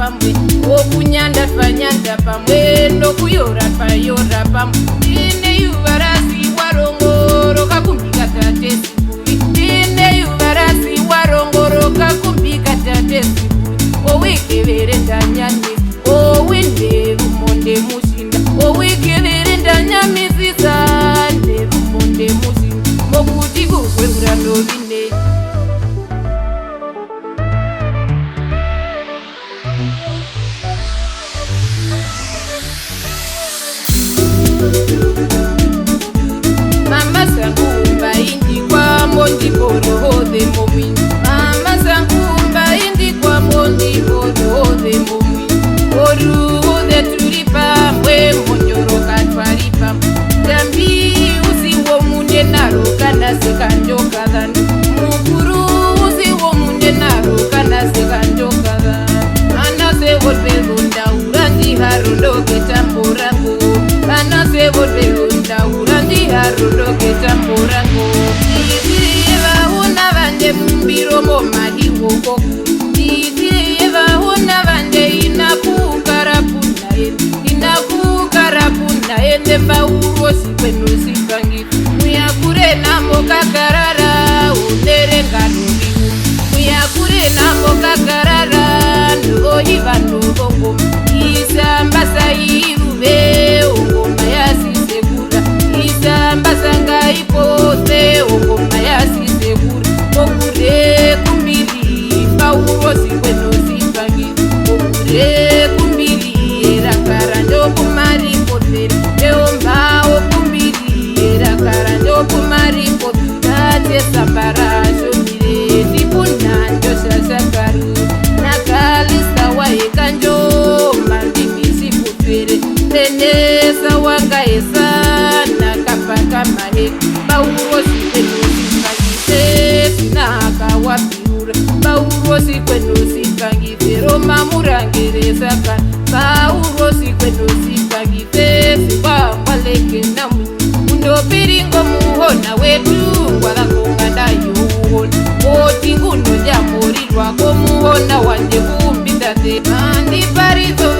pamwe, okunyanda twanyanda pamwe, nokuyora twayora pamwe. Ine yuvarasi warongoroka kumbika tate sibuli, ine yuvarasi warongoroka kumbika tate sibuli. Owikevere ndanyane, owinde rumonde mushinda, owikevere ndanyamisisa ne rumonde mushinda, mokuti kukwe urandovine. Mama sangumba indi kwa mondi korohode momini, mama sangumba indi kwa mondi korohode momini. Oruhode tulipa mwe monjoroka twalipa, dambi usiwo munde naroka naseka njoka dhani, mukuru usiwo munde naroka naseka njoka dhani. Anase volvelo ndaura ndiharondoke tamborango, anase volvelo ndaura ndiharondoke tamborango. Iziva una vande mumbiro momahiwo koku, iziva una vande inakukara puna ende, inakukara puna ende mbauro sikweno sipangi. Muyakure namo kakarara undere nganubiu, muyakure namo kakarara ndohiva ndobongo. Isambasa iruve ongoma yasisekura, isambasa ngaipote ongoma yasisekura. Okure kumbili mbauro sikweno sipangi, okure kumbili erakara ndokumaripotere, eomba okumbili erakara ndokumaripotere. Tate sambara shomire ndipuna ndoshashakaru, nakalisa waekanjo mandimisi kupere, tenesa wangaesa nakapaka mahe. Bauro sikweno sipangise sinaka wapirura, bauro sikweno sipangise roma murangeresaka, bauro sikweno sipangise sikwangwaleke namu. Undopiringo muhona wetu ngwalakonga ndayohona, oti nguno jamorirwako muhona wanje kumbindate. Andiparizo